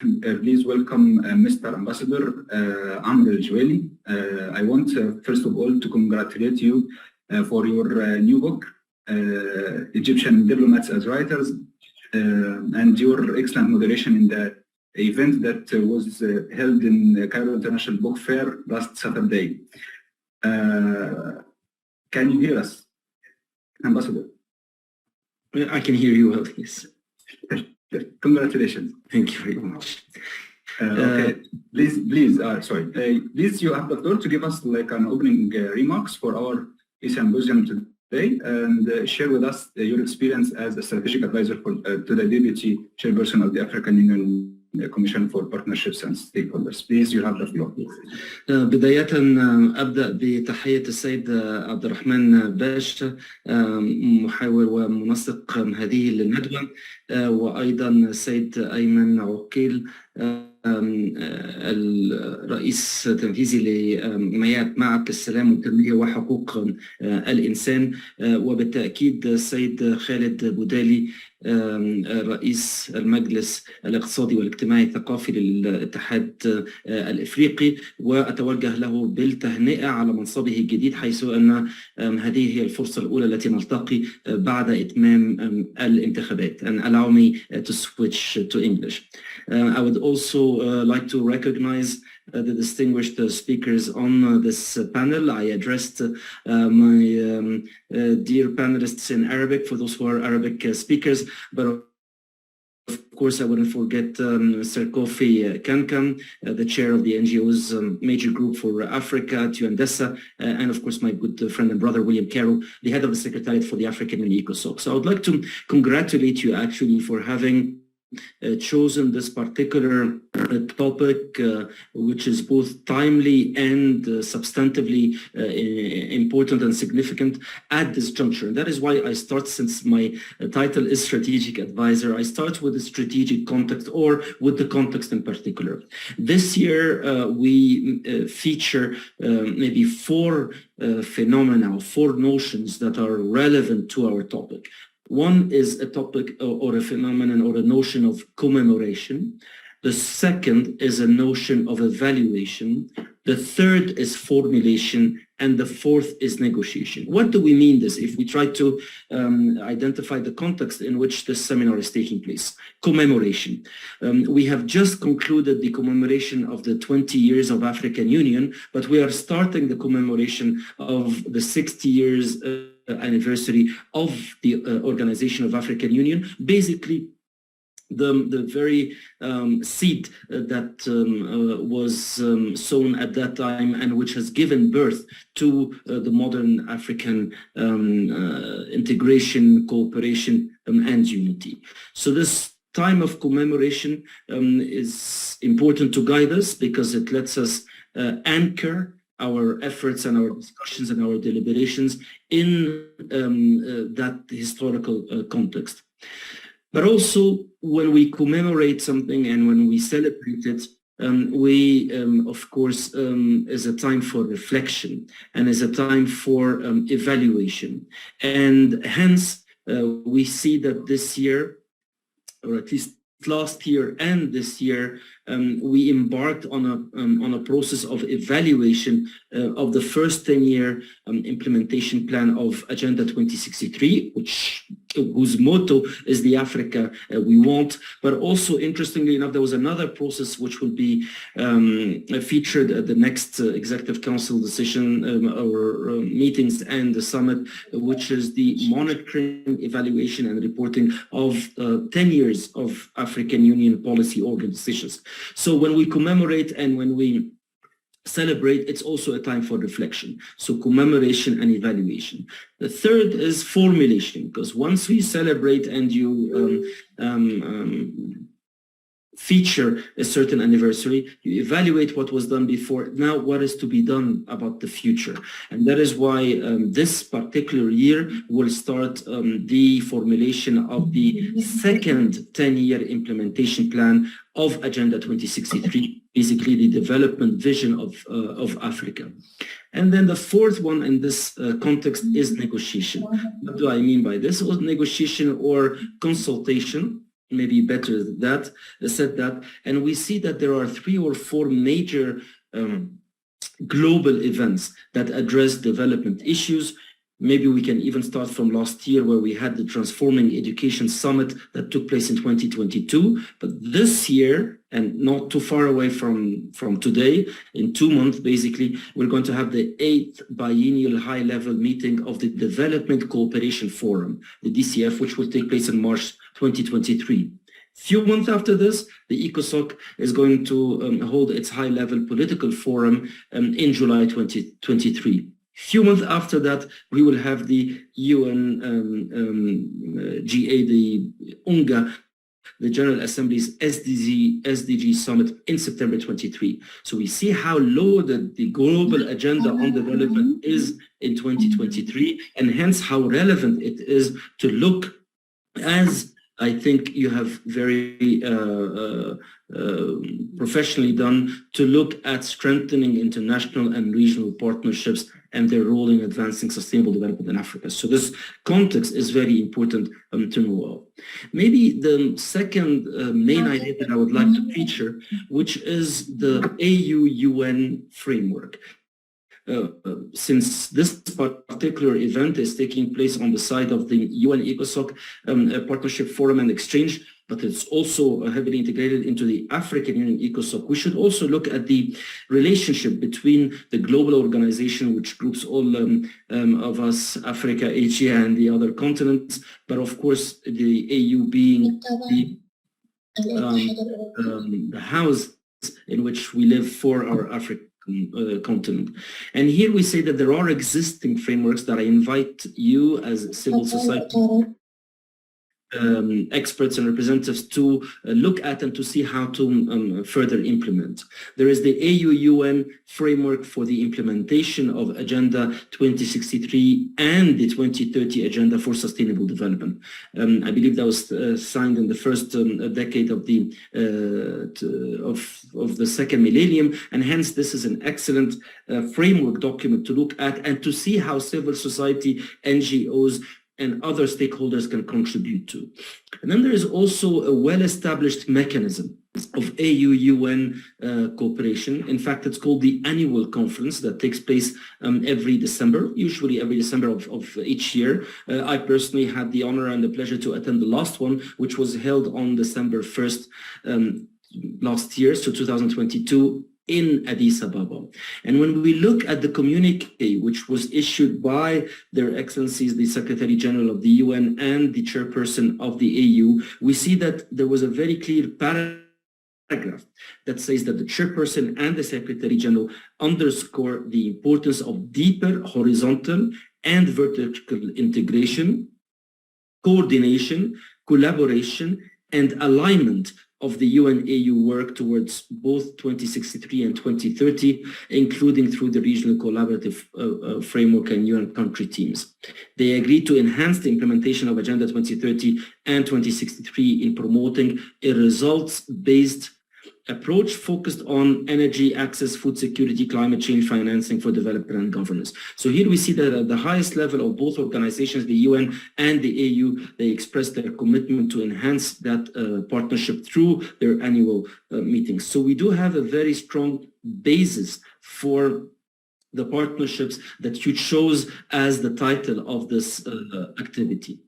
please welcome Mr. Ambassador الجويلي. I want first of all to congratulate you for your new book, Egyptian Diplomats as Writers, and your excellent moderation in the event that was held in Cairo International Book Fair last Saturday. Can you hear us, Ambassador? I can hear you well, yes. Congratulations. Thank you very much. Okay, please, you have the floor to give us like an opening remarks for our symposium today, and share with us your experience as a strategic advisor to the Deputy Chairperson of the African Union Commission for Partnerships and Stakeholders. Please, you have the floor. بداية أبدأ بتحية السيد عبد الرحمن باشا محاور ومنسق هذه الندوة، وأيضا السيد أيمن عقيل الرئيس التنفيذي لمعهد السلام والتنمية وحقوق الإنسان، وبالتأكيد السيد خالد بودالي رئيس المجلس الاقتصادي والاجتماعي الثقافي للاتحاد الإفريقي، وأتوجه له بالتهنئة على منصبه الجديد، حيث أن هذه هي الفرصة الأولى التي نلتقي بعد إتمام الانتخابات. And allow me to switch to English. I would also like to recognize the distinguished speakers on this panel. I addressed my dear panelists in Arabic for those who are Arabic speakers, but of course I wouldn't forget Sir Kofi Kankam, the chair of the NGO's major group for Africa, Tuandessa, and of course my good friend and brother William Carroll, the head of the Secretariat for the African Union ECOSOC. So I would like to congratulate you actually for having chosen this particular topic, which is both timely and substantively important and significant at this juncture. And that is why I start, since my title is Strategic Advisor, I start with the strategic context, or with the context in particular. This year we feature maybe four phenomena, or four notions that are relevant to our topic. One is a topic or a phenomenon or a notion of commemoration. The second is a notion of evaluation. The third is formulation. And the fourth is negotiation. What do we mean this if we try to identify the context in which this seminar is taking place? Commemoration. We have just concluded the commemoration of the 20 years of African Union, but we are starting the commemoration of the 60 years anniversary of the Organization of African Union. Basically, the very seed that was sown at that time, and which has given birth to the modern African integration, cooperation, and unity. So this time of commemoration is important to guide us, because it lets us anchor our efforts and our discussions and our deliberations in that historical context. But also, when we commemorate something and when we celebrate it, we, of course, is a time for reflection and is a time for evaluation. And hence, we see that this year, or at least last year and this year, we embarked on a process of evaluation of the first 10-year implementation plan of Agenda 2063, whose motto is the Africa we want. But also, interestingly enough, there was another process which will be featured at the next Executive Council decision or meetings and the summit, which is the monitoring, evaluation, and reporting of 10 years of African Union policy organ decisions. So when we commemorate and when we celebrate, it's also a time for reflection. So commemoration and evaluation. The third is formulation, because once we celebrate and you feature a certain anniversary, you evaluate what was done before. Now, what is to be done about the future? And that is why this particular year will start the formulation of the second 10-year implementation plan of Agenda 2063, basically the development vision of Africa. And then the fourth one in this context is negotiation. What do I mean by this? Negotiation or consultation maybe better that said that, and we see that there are 3 or 4 major global events that address development issues. Maybe we can even start from last year, where we had the Transforming Education Summit that took place in 2022. But this year, and not too far away from today, in 2 months basically, we're going to have the 8th biennial high-level meeting of the Development Cooperation Forum, the DCF, which will take place in March 2023. Few months after this, the ECOSOC is going to hold its high-level political forum in July 2023. Few months after that, we will have the UN GA, the UNGA, the General Assembly's SDG Summit in September 23. So we see how loaded the global agenda on development is in 2023, and hence how relevant it is to look, as I think you have very professionally done, to look at strengthening international and regional partnerships and their role in advancing sustainable development in Africa. So this context is very important to know of. Maybe the second main idea that I would like to feature, which is the AU-UN framework. Since this particular event is taking place on the side of the UN ECOSOC Partnership Forum and Exchange, but it's also heavily integrated into the African Union ECOSOC, we should also look at the relationship between the global organization, which groups all of us, Africa, Asia, and the other continents, but of course the AU being the house in which we live for our African continent. And here we say that there are existing frameworks that I invite you as civil society experts and representatives to look at and to see how to further implement. There is the AU-UN framework for the implementation of Agenda 2063 and the 2030 Agenda for Sustainable Development. I believe that was signed in the first decade of the second millennium, and hence this is an excellent framework document to look at and to see how civil society, NGOs, and other stakeholders can contribute to. And then there is also a well-established mechanism of AU-UN cooperation. In fact, it's called the annual conference that takes place every December, usually every December of each year. I personally had the honor and the pleasure to attend the last one, which was held on December 1st last year, so 2022, in Addis Ababa. And when we look at the communique, which was issued by Their Excellencies, the Secretary General of the UN and the Chairperson of the AU, we see that there was a very clear paragraph that says that the Chairperson and the Secretary General underscore the importance of deeper horizontal and vertical integration, coordination, collaboration, and alignment of the UN-AU work towards both 2063 and 2030, including through the regional collaborative framework and UN country teams. They agreed to enhance the implementation of Agenda 2030 and 2063 in promoting a results-based approach focused on energy, access, food security, climate change, financing for development and governance. So here we see that at the highest level of both organizations, the UN and the AU, they expressed their commitment to enhance that partnership through their annual meetings. So we do have a very strong basis for the partnerships that you chose as the title of this activity.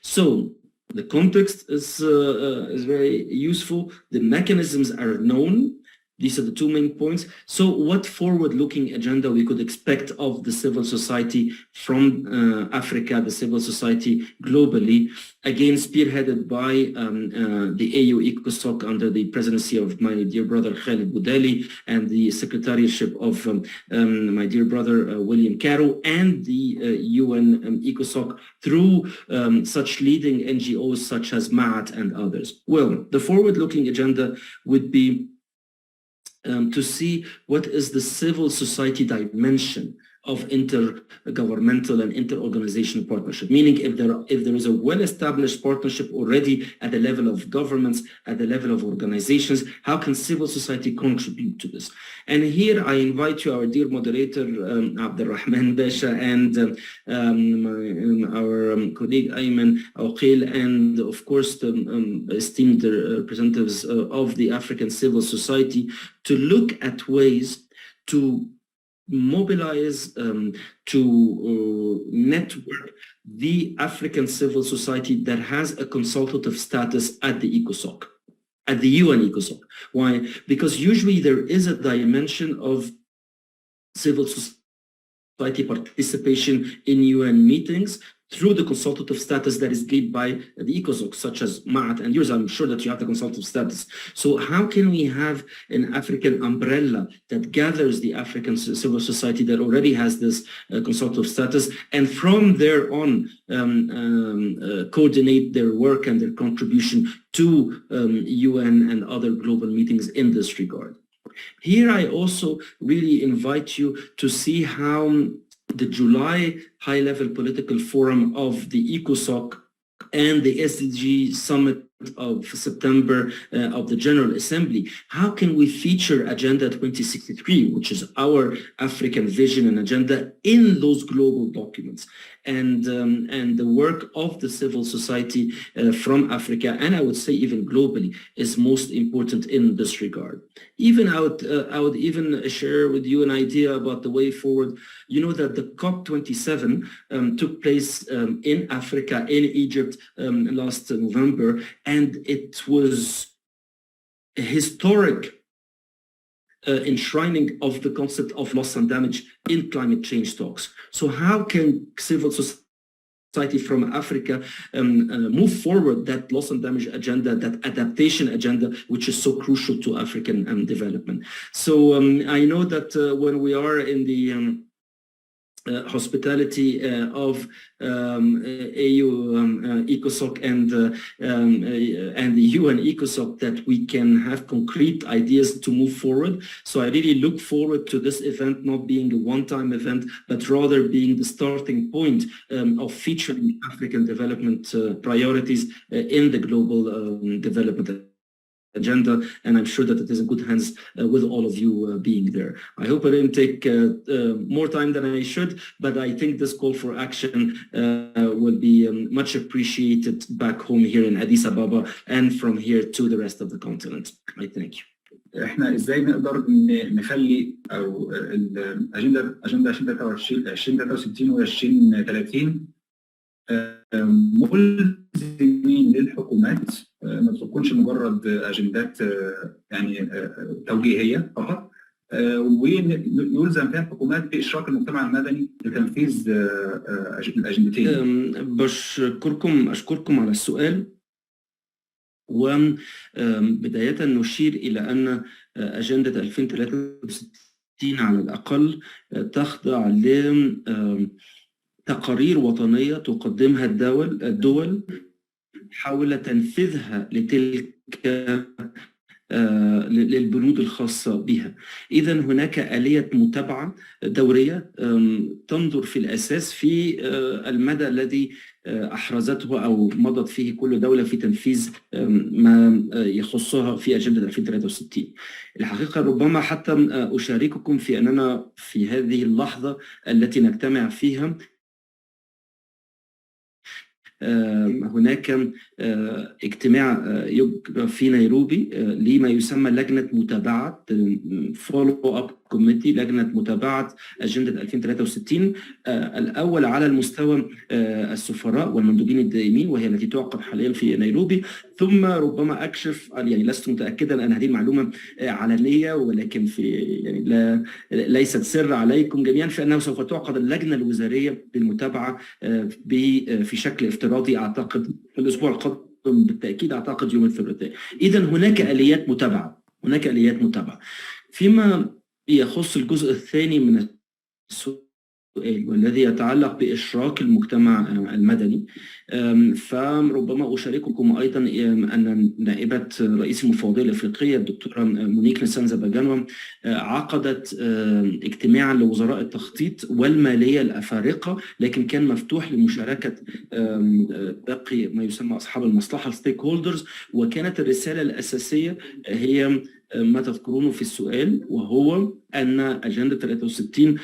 So the context is very useful. The mechanisms are known. These are the two main points. So what forward-looking agenda we could expect of the civil society from Africa, the civil society globally, again spearheaded by the AU ECOSOC under the presidency of my dear brother Khal and the secretariatship of my dear brother William Caro, and the UN ECOSOC through such leading NGOs such as Maat and others. Well, the forward-looking agenda would be to see what is the civil society dimension of intergovernmental and inter-organizational partnership, meaning if there is a well-established partnership already at the level of governments, at the level of organizations, how can civil society contribute to this? And here I invite you, our dear moderator, Abdelrahman Basha, and our colleague Ayman Awqil, and of course the esteemed representatives of the African civil society, to look at ways to mobilize, to network the African civil society that has a consultative status at the ECOSOC, at the UN ECOSOC. Why? Because usually there is a dimension of civil society participation in UN meetings through the consultative status that is given by the ECOSOC, such as Maat and yours. I'm sure that you have the consultative status. So how can we have an African umbrella that gathers the African civil society that already has this consultative status, and from there on coordinate their work and their contribution to UN and other global meetings in this regard? Here I also really invite you to see how the July high-level political forum of the ECOSOC and the SDG summit of September of the General Assembly, how can we feature Agenda 2063, which is our African vision and agenda, in those global documents? And the work of the civil society from Africa, and I would say even globally, is most important in this regard. Even I would even share with you an idea about the way forward. You know that the COP27 took place in Africa, in Egypt last November, and it was a historic enshrining of the concept of loss and damage in climate change talks. So how can civil society from Africa move forward that loss and damage agenda, that adaptation agenda, which is so crucial to African development? So I know that when we are in the hospitality of AU ECOSOC and the UN ECOSOC, that we can have concrete ideas to move forward. So I really look forward to this event not being a one-time event, but rather being the starting point of featuring African development priorities in the global development agenda, and I'm sure that it is in good hands with all of you being there. I hope I didn't take more time than I should, but I think this call for action will be much appreciated back home here in Addis Ababa and from here to the rest of the continent. I thank you. احنا ازاي نقدر نخلي او الاجنده 2063 و 2030 ملزمين للحكومات، ما تكونش مجرد اجندات يعني توجيهيه فقط، ويلزم فيها الحكومات باشراك المجتمع المدني لتنفيذ الاجندتين. اشكركم على السؤال. وبداية نشير إلى أن أجندة 2063 على الأقل تخضع لتقارير وطنية تقدمها الدول حول تنفيذها لتلك للبنود الخاصة بها. إذن هناك آلية متابعة دورية تنظر في الأساس في المدى الذي أحرزته أو مضت فيه كل دولة في تنفيذ ما يخصها في أجندة 2063. الحقيقة ربما حتى أشارككم في أننا في هذه اللحظة التي نجتمع فيها هناك اجتماع يجرى في نيروبي لما يسمى لجنة متابعة follow up committee، لجنة متابعة أجندة 2063 الأول على المستوى السفراء والمندوبين الدائمين، وهي التي تعقد حاليا في نيروبي. ثم ربما أكشف، يعني لست متأكدا أن هذه المعلومة علنية، ولكن في يعني ليست سر عليكم جميعا، فإنه سوف تعقد اللجنة الوزارية للمتابعة في شكل افتراضي أعتقد في الأسبوع القادم بالتأكيد، أعتقد يوم الثلاثاء. إذن هناك آليات متابعة. فيما يخص الجزء الثاني من السؤال والذي يتعلق بإشراك المجتمع المدني. فربما أشارككم أيضا أن نائبة رئيس المفوضية الأفريقية الدكتورة مونيك نسانزا باجانوا عقدت اجتماعا لوزراء التخطيط والمالية الأفارقة، لكن كان مفتوح لمشاركة باقي ما يسمى أصحاب المصلحة ستيك هولدرز. وكانت الرسالة الأساسية هي ما تذكرونه في السؤال، وهو أن أجندة 63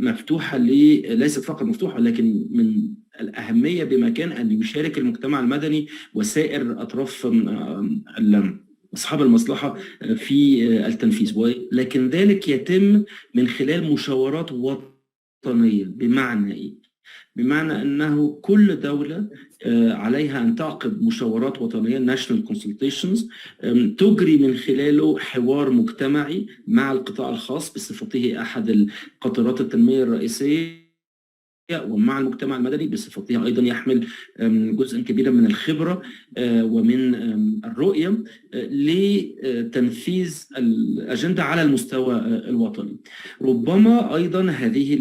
مفتوحة ليست فقط مفتوحة، لكن من الأهمية بمكان أن يشارك المجتمع المدني وسائر أطراف أصحاب المصلحة في التنفيذ، ولكن ذلك يتم من خلال مشاورات وطنية. بمعنى إيه؟ بمعنى أنه كل دولة عليها أن تعقد مشاورات وطنية national consultations تجري من خلاله حوار مجتمعي مع القطاع الخاص بصفته أحد القطارات التنمية الرئيسية، ومع المجتمع المدني بصفته أيضا يحمل جزء كبير من الخبرة ومن الرؤية لتنفيذ الأجندة على المستوى الوطني. ربما أيضا هذه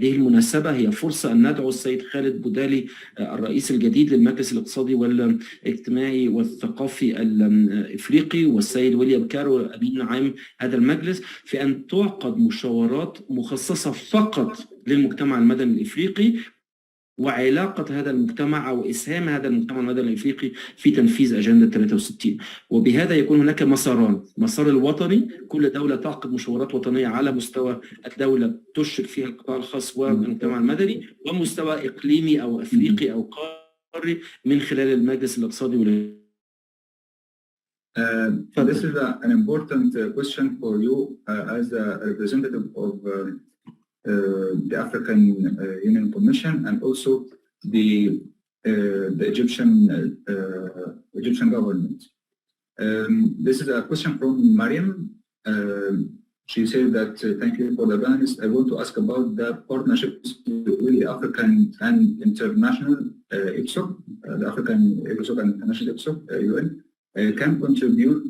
المناسبة هي فرصة أن ندعو السيد خالد بودالي الرئيس الجديد للمجلس الاقتصادي والاجتماعي والثقافي الإفريقي، والسيد ويليام كارو أمين عام هذا المجلس، في أن تعقد مشاورات مخصصة فقط للمجتمع المدني الإفريقي وعلاقة هذا المجتمع أو إسهام هذا المجتمع المدني الإفريقي في تنفيذ أجندة 63. وبهذا يكون هناك مساران: مسار الوطني، كل دولة تعقد مشاورات وطنية على مستوى الدولة تشرك فيها القطاع الخاص والمجتمع المدني، ومستوى إقليمي أو أفريقي أو قاري من خلال المجلس الاقتصادي. This is an important question for you as a representative of the African Union Commission and also the Egyptian government. This is a question from Mariam. She said that thank you for the panelist. I want to ask about the partnerships between the African and international IPSOC, the African IPSOC and international IPSOC, UN,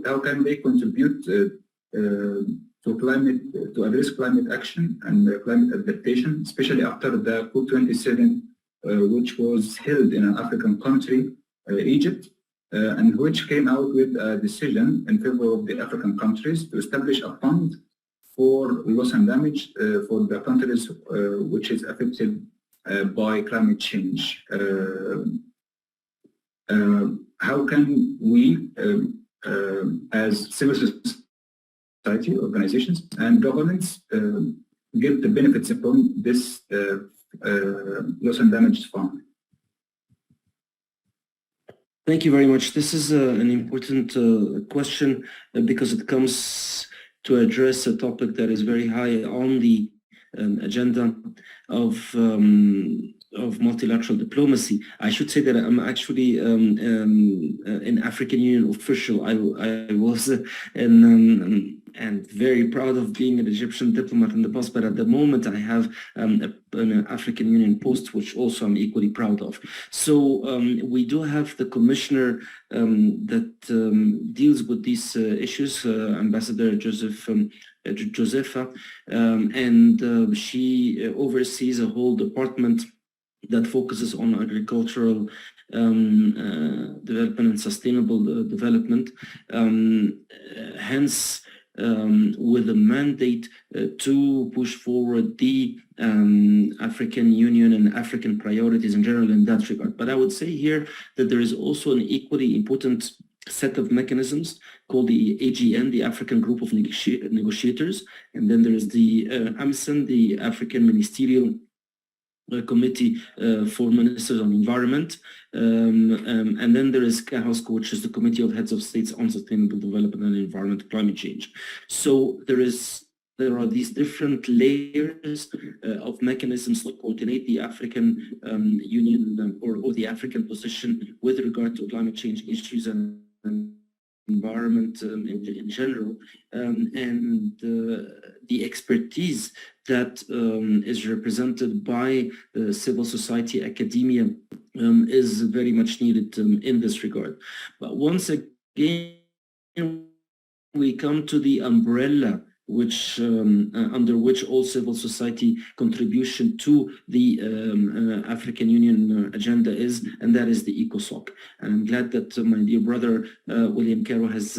how can they contribute to address climate action and climate adaptation, especially after the COP27, which was held in an African country, Egypt, and which came out with a decision in favor of the African countries to establish a fund for loss and damage for the countries which is affected by climate change. How can we, as civil society organizations and governments, get the benefits from this loss and damage fund? Thank you very much. This is an important question because it comes to address a topic that is very high on the agenda of multilateral diplomacy. I should say that I'm actually an African Union official. I was and very proud of being an Egyptian diplomat in the past, but at the moment I have an African Union post, which also I'm equally proud of. So we do have the commissioner that deals with these issues, Ambassador Josepha, and she oversees a whole department that focuses on agricultural development and sustainable development, hence with a mandate to push forward the African Union and African priorities in general in that regard. But I would say here that there is also an equally important set of mechanisms called the AGN, the African Group of Negotiators, and then there is the AMSEN, the African Ministerial Committee for Ministers on Environment, and then there is CAHOSCO, which is the Committee of Heads of States on Sustainable Development and Environment Climate Change. So there are these different layers of mechanisms to coordinate the African Union or the African position with regard to climate change issues and environment in general, and the expertise that is represented by civil society, academia, is very much needed in this regard. But once again, we come to the umbrella which under which all civil society contribution to the African Union agenda is, and that is the ECOSOC. And I'm glad that my dear brother William Caro has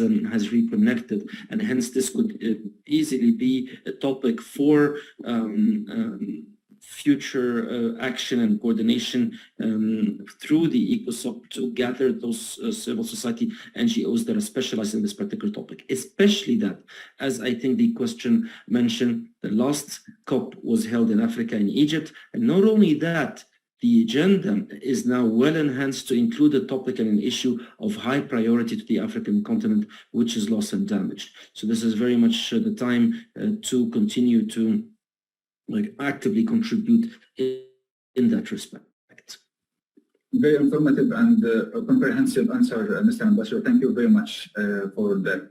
reconnected, and hence this could easily be a topic for future action and coordination through the ECOSOC to gather those civil society NGOs that are specialized in this particular topic, especially that, as I think the question mentioned, the last COP was held in Africa, in Egypt, and not only that, the agenda is now well enhanced to include a topic and an issue of high priority to the African continent, which is loss and damage. So this is very much the time to continue to actively contribute in that respect. Very informative and comprehensive answer, Mr. Ambassador. Thank you very much for that.